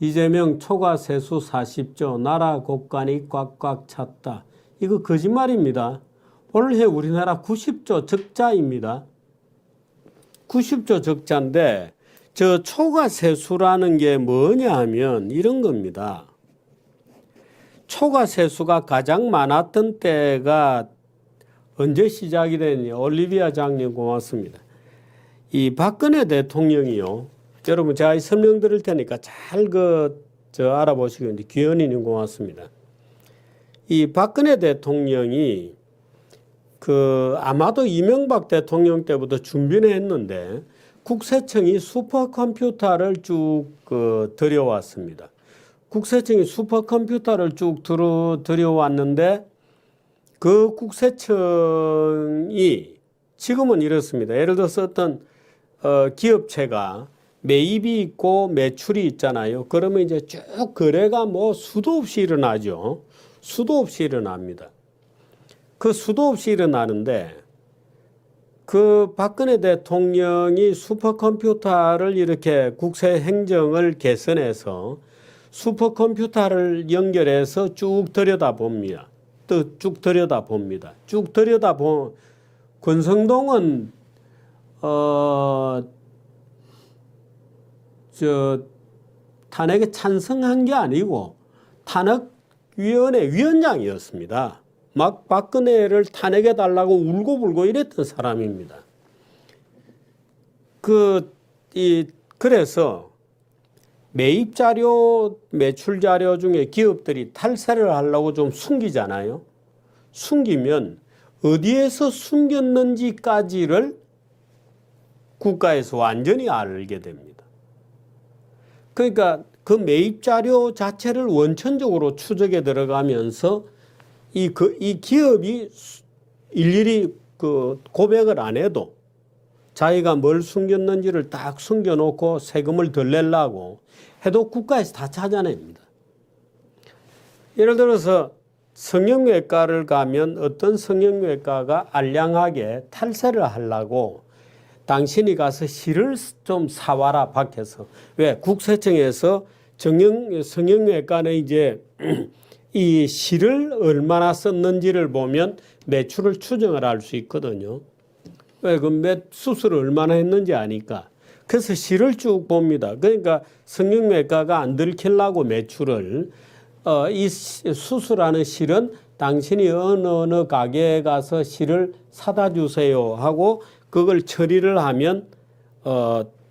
이재명 초과 세수 40조, 나라 곳간이 꽉꽉 찼다. 이거 거짓말입니다. 올해 우리나라 90조 적자입니다. 90조 적자인데 저 초과 세수라는 게 뭐냐 하면 이런 겁니다. 초과 세수가 가장 많았던 때가 언제 시작이 됐냐. 올리비아 장님 고맙습니다. 이 박근혜 대통령이요. 여러분 제가 설명드릴 테니까 잘 알아보시고 이제 귀현이님 고맙습니다. 이 박근혜 대통령이 아마도 이명박 대통령 때부터 준비는 했는데 국세청이 슈퍼컴퓨터를 쭉 들여왔습니다. 국세청이 슈퍼컴퓨터를 쭉 들여왔는데 그 국세청이 지금은 이렇습니다. 예를 들어서 어떤 기업체가 매입이 있고 매출이 있잖아요. 그러면 이제 쭉 거래가 뭐 수도 없이 일어나죠. 수도 없이 일어납니다. 그 수도 없이 일어나는데 그 박근혜 대통령이 슈퍼컴퓨터를 이렇게 국세 행정을 개선해서 슈퍼컴퓨터를 연결해서 쭉 들여다봅니다. 또 쭉 들여다봅니다. 쭉 들여다보면 권성동은 탄핵에 찬성한 게 아니고 탄핵위원회 위원장이었습니다. 막 박근혜를 탄핵해달라고 울고불고 이랬던 사람입니다. 그래서 매입 자료, 매출 자료 중에 기업들이 탈세를 하려고 좀 숨기잖아요. 숨기면 어디에서 숨겼는지까지를 국가에서 완전히 알게 됩니다. 그러니까 그 매입 자료 자체를 원천적으로 추적에 들어가면서 이 기업이 일일이 고백을 안 해도 자기가 뭘 숨겼는지를 딱 숨겨놓고 세금을 덜 내려고 해도 국가에서 다 찾아냅니다. 예를 들어서 성형외과를 가면 어떤 성형외과가 알량하게 탈세를 하려고 당신이 가서 실을 좀 사와라 밖에서. 왜? 국세청에서 성형외과는 이제 이 실을 얼마나 썼는지를 보면 매출을 추정을 할 수 있거든요. 왜? 수술을 얼마나 했는지 아니까. 그래서 실을 쭉 봅니다. 그러니까 성형외과가 안 들키려고 매출을 이 수술하는 실은 당신이 어느 가게에 가서 실을 사다 주세요 하고 그걸 처리를 하면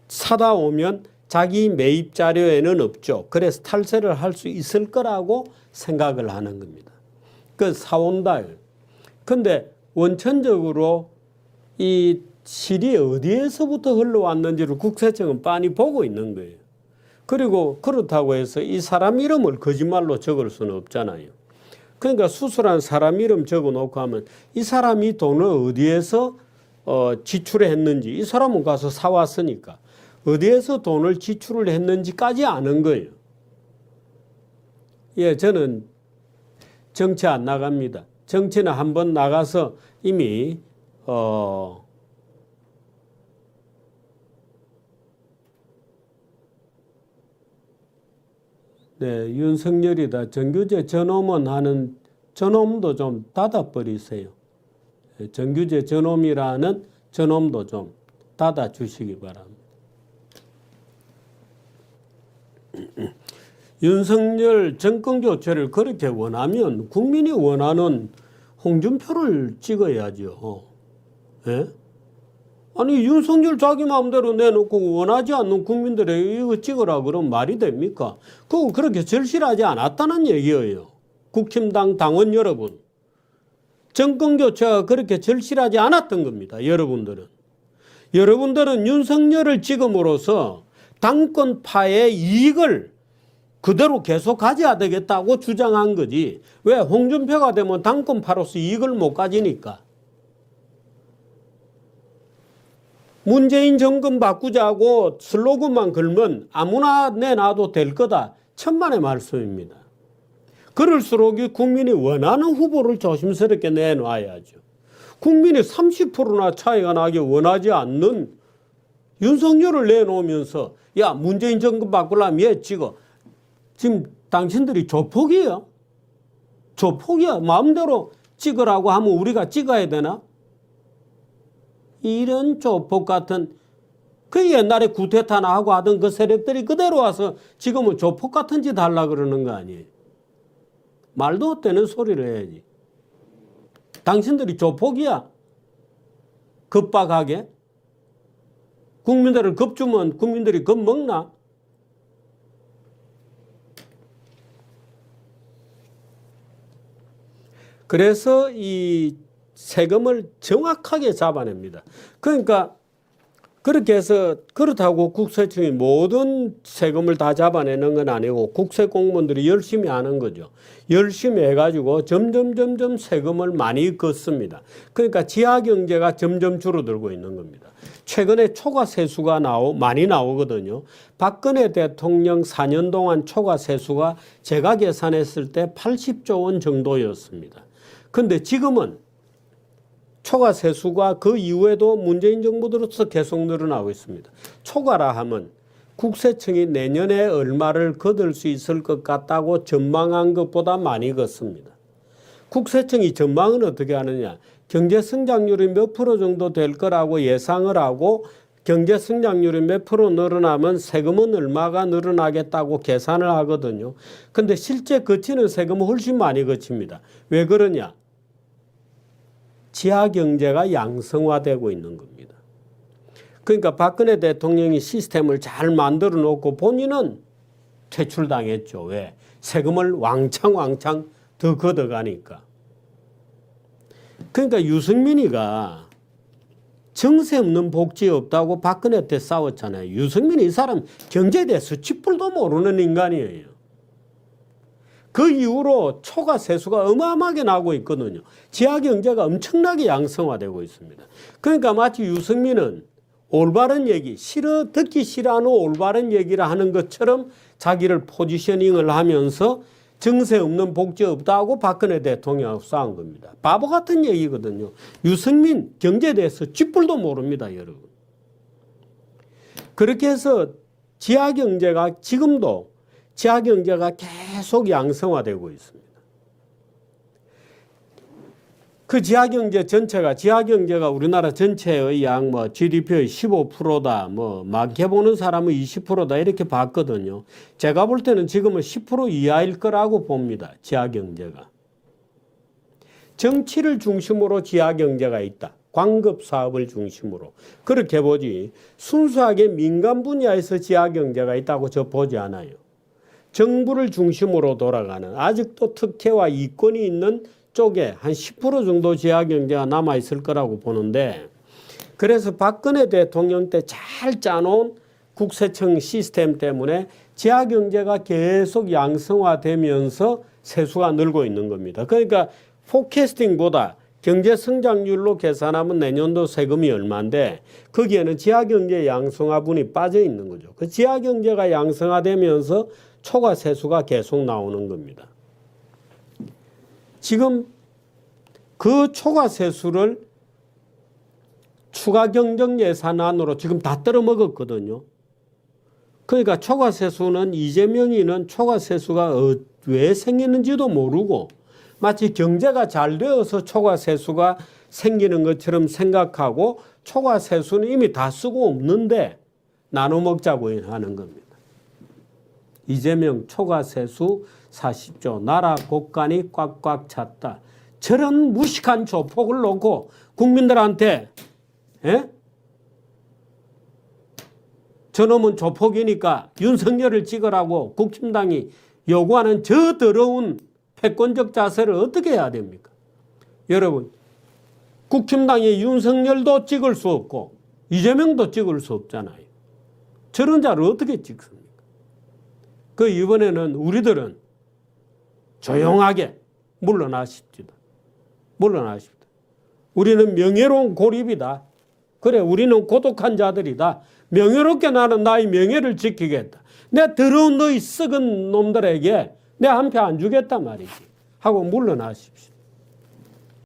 사다 오면 자기 매입 자료에는 없죠. 그래서 탈세를 할 수 있을 거라고 생각을 하는 겁니다. 그 사온다. 근데 원천적으로 이 실이 어디에서부터 흘러왔는지를 국세청은 빤히 보고 있는 거예요. 그리고 그렇다고 해서 이 사람 이름을 거짓말로 적을 수는 없잖아요. 그러니까 수술한 사람 이름 적어놓고 하면 이 사람이 돈을 어디에서 지출했는지, 이 사람은 가서 사왔으니까 어디에서 돈을 지출을 했는지까지 아는 거예요. 예, 저는 정치 안 나갑니다. 정치는 한번 나가서 이미 네, 윤석열이다. 정규제 저놈은 하는 저놈도 좀 닫아버리세요. 정규제 저놈이라는 저놈도 좀 닫아주시기 바랍니다. 윤석열 정권교체를 그렇게 원하면 국민이 원하는 홍준표를 찍어야죠. 예? 아니 윤석열 자기 마음대로 내놓고 원하지 않는 국민들에게 이거 찍으라 그러면 말이 됩니까? 그거 그렇게 절실하지 않았다는 얘기예요. 국힘당 당원 여러분. 정권교체가 그렇게 절실하지 않았던 겁니다. 여러분들은 윤석열을 찍음으로써 당권파의 이익을 그대로 계속 가져야 되겠다고 주장한 거지. 왜? 홍준표가 되면 당권파로서 이익을 못 가지니까. 문재인 정권 바꾸자고 슬로건만 걸면 아무나 내놔도 될 거다. 천만의 말씀입니다. 그럴수록 국민이 원하는 후보를 조심스럽게 내놔야죠. 국민이 30%나 차이가 나게 원하지 않는 윤석열을 내놓으면서 야 문재인 정권 바꾸려면 얘 찍어. 지금 당신들이 조폭이에요. 조폭이야. 마음대로 찍으라고 하면 우리가 찍어야 되나? 이런 조폭 같은, 그 옛날에 구테타나 하고 하던 그 세력들이 그대로 와서 지금은 조폭 같은 짓 하려고 그러는 거 아니에요. 말도 못 되는 소리를 해야지. 당신들이 조폭이야. 겁박하게. 국민들을 겁주면 국민들이 겁먹나? 그래서 이 세금을 정확하게 잡아냅니다. 그러니까 그렇게 해서 그렇다고 국세청이 모든 세금을 다 잡아내는 건 아니고 국세 공무원들이 열심히 하는 거죠. 열심히 해가지고 점점 세금을 많이 걷습니다. 그러니까 지하경제가 점점 줄어들고 있는 겁니다. 최근에 초과세수가 많이 나오거든요. 박근혜 대통령 4년 동안 초과세수가 제가 계산했을 때 80조 원 정도였습니다. 그런데 지금은 초과세수가 그 이후에도 문재인 정부 들어서 계속 늘어나고 있습니다. 초과라 하면 국세청이 내년에 얼마를 거둘 수 있을 것 같다고 전망한 것보다 많이 걷습니다. 국세청이 전망은 어떻게 하느냐. 경제 성장률이 몇 프로 정도 될 거라고 예상을 하고 경제 성장률이 몇 프로 늘어나면 세금은 얼마가 늘어나겠다고 계산을 하거든요. 그런데 실제 거치는 세금은 훨씬 많이 거칩니다. 왜 그러냐. 지하경제가 양성화되고 있는 겁니다. 그러니까 박근혜 대통령이 시스템을 잘 만들어 놓고 본인은 퇴출당했죠. 왜? 세금을 왕창 더 걷어가니까. 그러니까 유승민이가 정세 없는 복지 없다고 박근혜 때 싸웠잖아요. 유승민이 이 사람 경제에 대해서 쥐뿔도 모르는 인간이에요. 그 이후로 초과세수가 어마어마하게 나고 있거든요. 지하경제가 엄청나게 양성화되고 있습니다. 그러니까 마치 유승민은 올바른 얘기, 듣기 싫어하는 올바른 얘기를 하는 것처럼 자기를 포지셔닝을 하면서 정세 없는 복지 없다고 박근혜 대통령하고 싸운 겁니다. 바보 같은 얘기거든요. 유승민 경제에 대해서 쥐뿔도 모릅니다, 여러분. 그렇게 해서 지하경제가 지금도 지하경제가 계속 양성화되고 있습니다. 그 지하경제가 우리나라 전체의 양 GDP의 15%다, 많게 보는 사람은 20%다 이렇게 봤거든요. 제가 볼 때는 지금은 10% 이하일 거라고 봅니다. 지하경제가. 정치를 중심으로 지하경제가 있다. 광급사업을 중심으로. 그렇게 보지 순수하게 민간 분야에서 지하경제가 있다고 저 보지 않아요. 정부를 중심으로 돌아가는 아직도 특혜와 이권이 있는 쪽에 한 10% 정도 지하경제가 남아있을 거라고 보는데 그래서 박근혜 대통령 때 잘 짜놓은 국세청 시스템 때문에 지하경제가 계속 양성화되면서 세수가 늘고 있는 겁니다. 그러니까 포캐스팅보다 경제 성장률로 계산하면 내년도 세금이 얼마인데 거기에는 지하경제 양성화분이 빠져 있는 거죠. 그 지하경제가 양성화되면서 초과세수가 계속 나오는 겁니다. 지금 그 초과세수를 추가경정예산안으로 지금 다 떨어먹었거든요. 그러니까 초과세수는 이재명이는 초과세수가 왜 생기는지도 모르고 마치 경제가 잘 되어서 초과세수가 생기는 것처럼 생각하고 초과세수는 이미 다 쓰고 없는데 나눠 먹자고 하는 겁니다. 이재명 초과세수 40조 나라 곳간이 꽉꽉 찼다. 저런 무식한 조폭을 놓고 국민들한테 저놈은 조폭이니까 윤석열을 찍으라고 국힘당이 요구하는 저 더러운 패권적 자세를 어떻게 해야 됩니까? 여러분 국힘당이 윤석열도 찍을 수 없고 이재명도 찍을 수 없잖아요. 저런 자를 어떻게 찍습니까? 그 이번에는 우리들은 조용하게 물러나십시다. 물러나십시다. 우리는 명예로운 고립이다. 그래 우리는 고독한 자들이다. 명예롭게 나는 나의 명예를 지키겠다. 내 더러운 너희 썩은 놈들에게 내 한 표 안 주겠단 말이지. 하고 물러나십시오.